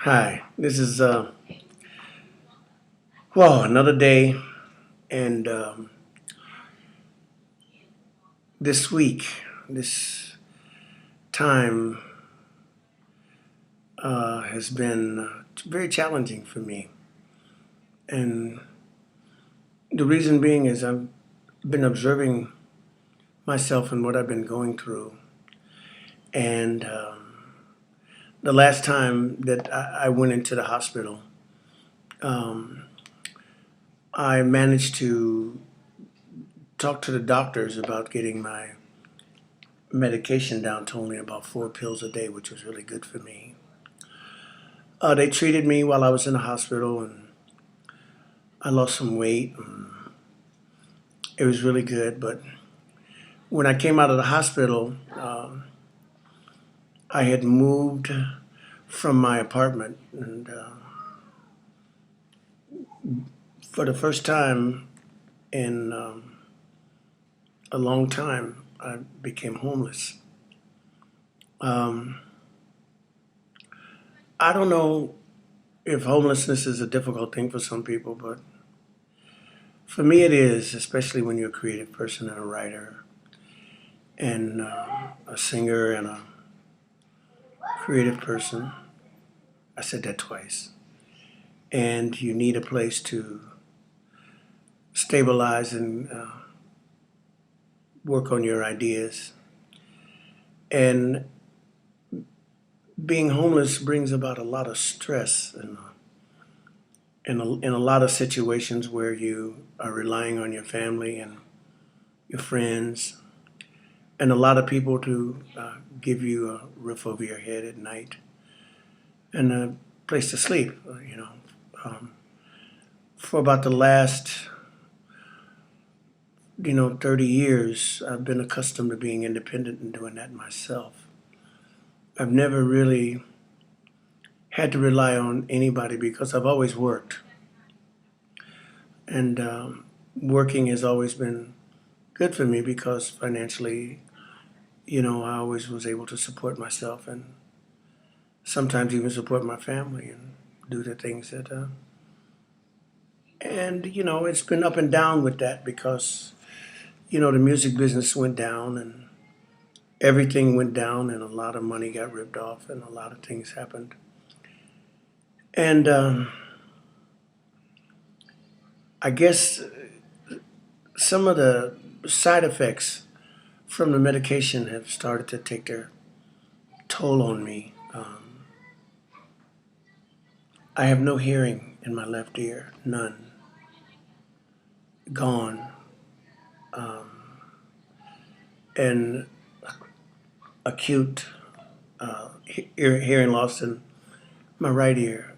Hi, this is well another day, and this week, this time has been very challenging for me, and the reason being is I've been observing myself and what I've been going through, and the last time that I went into the hospital, um, I managed to talk to the doctors about getting my medication down to only about 4 pills a day, which was really good for me. They treated me while I was in the hospital, and I lost some weight. And it was really good. But when I came out of the hospital, I had moved from my apartment, and for the first time in a long time, I became homeless. Um, I don't know if homelessness is a difficult thing for some people, but for me it is, especially when you're a creative person and a writer and a singer and a creative person. I said that twice. And you need a place to stabilize and work on your ideas. And being homeless brings about a lot of stress and in a lot of situations where you are relying on your family and your friends and a lot of people to give you a roof over your head at night and a place to sleep. Um, for about the last 30 years, I've been accustomed to being independent and doing that myself. I've never really had to rely on anybody because I've always worked. And working has always been good for me because financially, I always was able to support myself and sometimes even support my family and do the things that. And it's been up and down with that because, the music business went down and everything went down and a lot of money got ripped off and a lot of things happened. And I guess some of the side effects from the medication have started to take their toll on me. I have no hearing in my left ear, none, gone, and acute hearing loss in my right ear.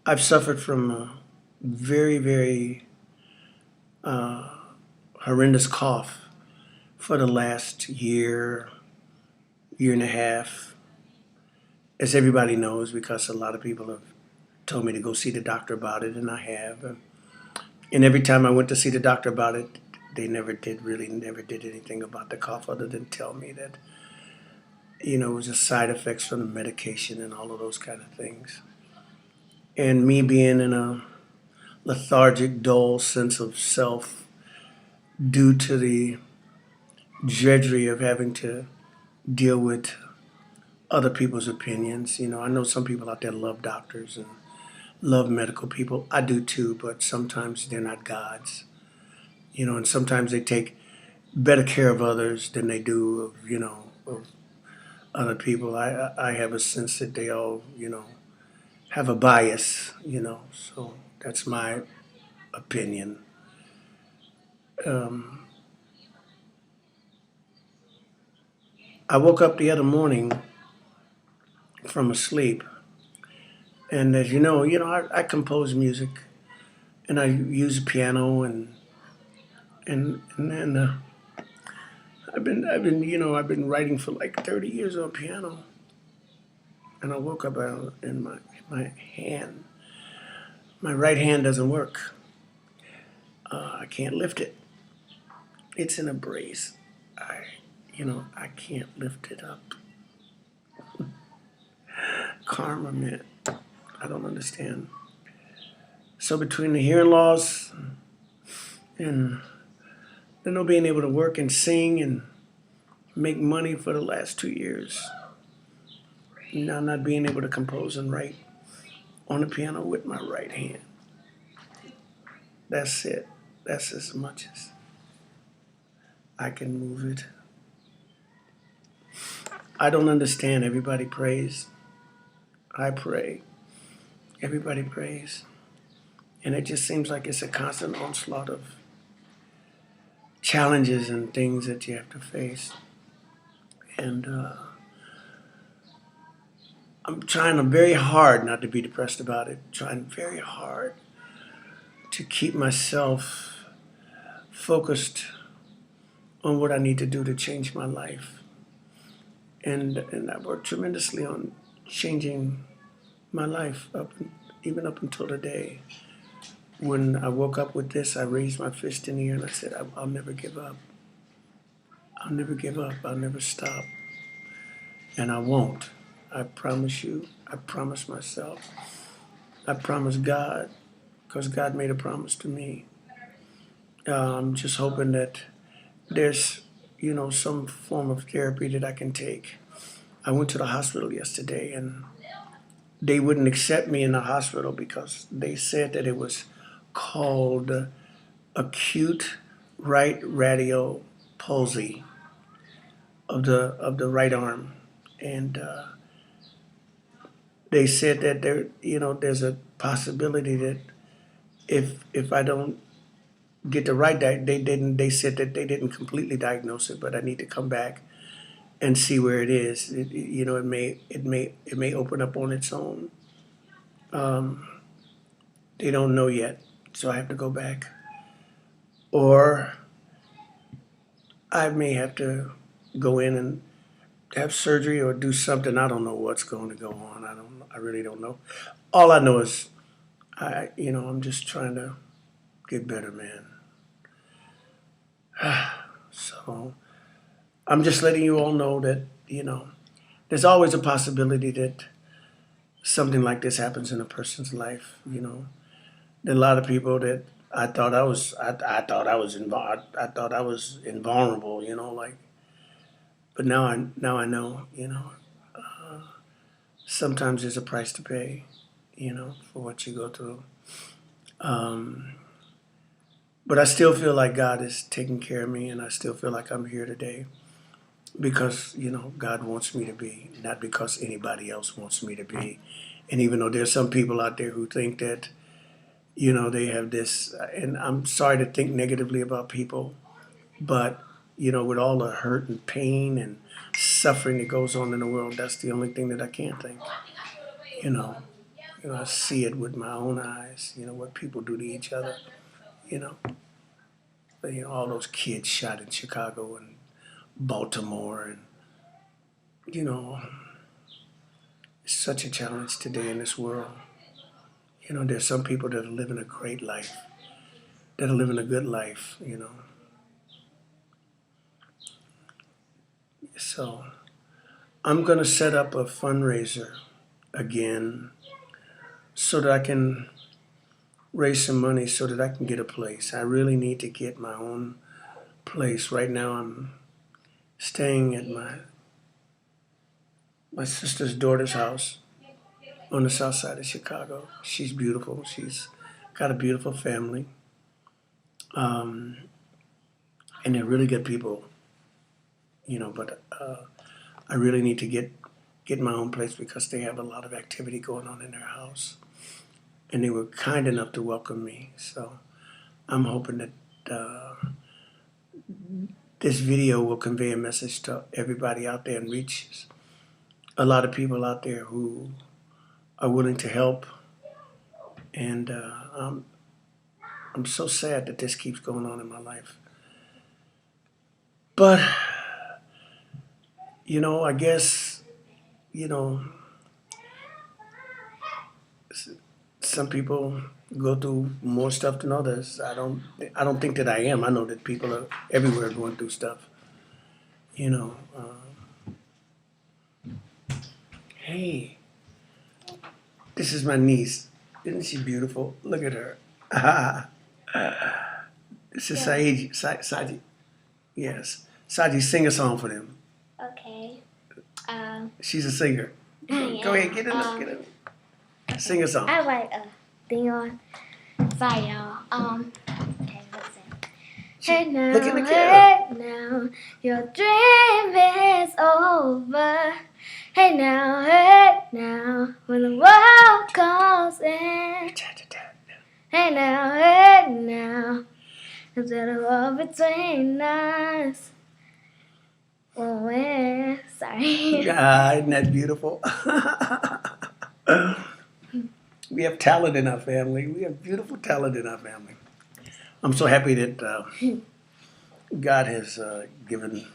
I've suffered from a very, very horrendous cough for the last year, year and a half, as everybody knows, because a lot of people have told me to go see the doctor about it, and I have. And every time I went to see the doctor about it, they never did anything about the cough other than tell me that, it was just side effects from the medication and all of those kind of things. And me being in a lethargic, dull sense of self due to the drudgery of having to deal with other people's opinions. I know some people out there love doctors and love medical people. I do too, but sometimes they're not gods. And sometimes they take better care of others than they do of other people. I have a sense that they all, have a bias, so that's my opinion. Um, I woke up the other morning from a sleep, and as I compose music, and I use piano, and then I've been writing for like 30 years on piano, and I woke up and my hand, my right hand doesn't work. I can't lift it. It's in a brace. I can't lift it up. karma meant. I don't understand. So between the hearing loss and the no being able to work and sing and make money for the last 2 years, now not being able to compose and write on the piano with my right hand. That's it. That's as much as I can move it. I don't understand. Everybody prays. I pray. Everybody prays. And it just seems like it's a constant onslaught of challenges and things that you have to face. And I'm trying very hard not to be depressed about it, trying very hard to keep myself focused on what I need to do to change my life. And I worked tremendously on changing my life, even up until today. When I woke up with this, I raised my fist in the air and I said, I'll never give up. I'll never give up. I'll never stop. And I won't. I promise you. I promise myself. I promise God, because God made a promise to me. I'm just hoping that there's, some form of therapy that I can take. I went to the hospital yesterday and they wouldn't accept me in the hospital because they said that it was called acute right radial palsy of the right arm, and they said that there's a possibility that if I don't get the right they said that they didn't completely diagnose it, but I need to come back and see where it is. It may open up on its own. They don't know yet, so I have to go back, or I may have to go in and have surgery or do something. I don't know what's going to go on. I really don't know. All I know is I'm just trying to get better, man. So I'm just letting you all know that, there's always a possibility that something like this happens in a person's life. There are a lot of people that I thought I was invulnerable, like, but now I know, sometimes there's a price to pay, for what you go through. But I still feel like God is taking care of me, and I still feel like I'm here today because, God wants me to be, not because anybody else wants me to be. And even though there's some people out there who think that, they have this, and I'm sorry to think negatively about people, but, with all the hurt and pain and suffering that goes on in the world, that's the only thing that I can't think. You know, I see it with my own eyes, what people do to each other, you know. All those kids shot in Chicago and Baltimore, and, it's such a challenge today in this world. There's some people that are living a great life, that are living a good life. So I'm going to set up a fundraiser again so that I can raise some money so that I can get a place. I really need to get my own place. Right now I'm staying at my sister's daughter's house on the south side of Chicago. She's beautiful. She's got a beautiful family. And they're really good people, but I really need to get my own place because they have a lot of activity going on in their house. And they were kind enough to welcome me. So I'm hoping that this video will convey a message to everybody out there and reach a lot of people out there who are willing to help. And I'm so sad that this keeps going on in my life. But, I guess, some people go through more stuff than others. I don't think that I am. I know that people are everywhere going through stuff. Hey, This is my niece. Isn't she beautiful? Look at her. This is Yeah. Saji. Yes. Saji, sing a song for them. Okay. She's a singer. Yeah. Go ahead, get in there. Get in there. Sing a song. I have like a thing on. Sorry, y'all. Okay, let's sing. Hey now, Look in the hey now, your dream is over. Hey now, when the world comes in. Hey now, is there a war between us? Well, when, sorry. Isn't that beautiful? We have talent in our family. We have beautiful talent in our family. I'm so happy that God has given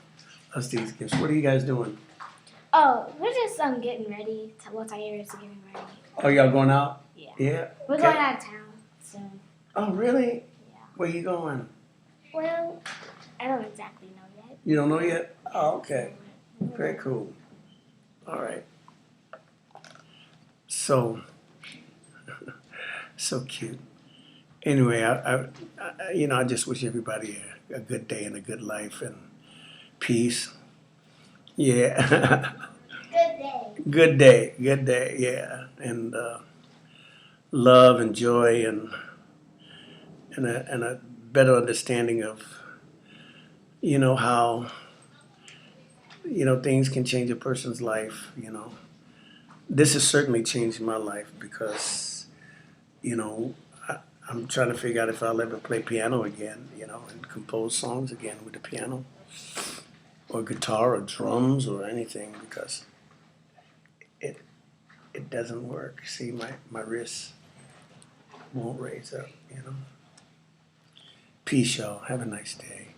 us these gifts. What are you guys doing? Oh, we're just getting ready. Tyler is getting ready. Oh, y'all going out? Yeah. Yeah. We're Okay. going out of town soon. Oh, really? Yeah. Where you going? Well, I don't exactly know yet. You don't know yet? Oh, okay. Very cool. All right. So cute. Anyway, I I just wish everybody a good day and a good life and peace. Yeah. Good day. Good day. Good day. Yeah. And love and joy and a better understanding of how things can change a person's life. This has certainly changed my life because you know I'm trying to figure out if I'll ever play piano again, and compose songs again with the piano or guitar or drums or anything because it it doesn't work. See, my wrists won't raise up. Peace, y'all. Have a nice day.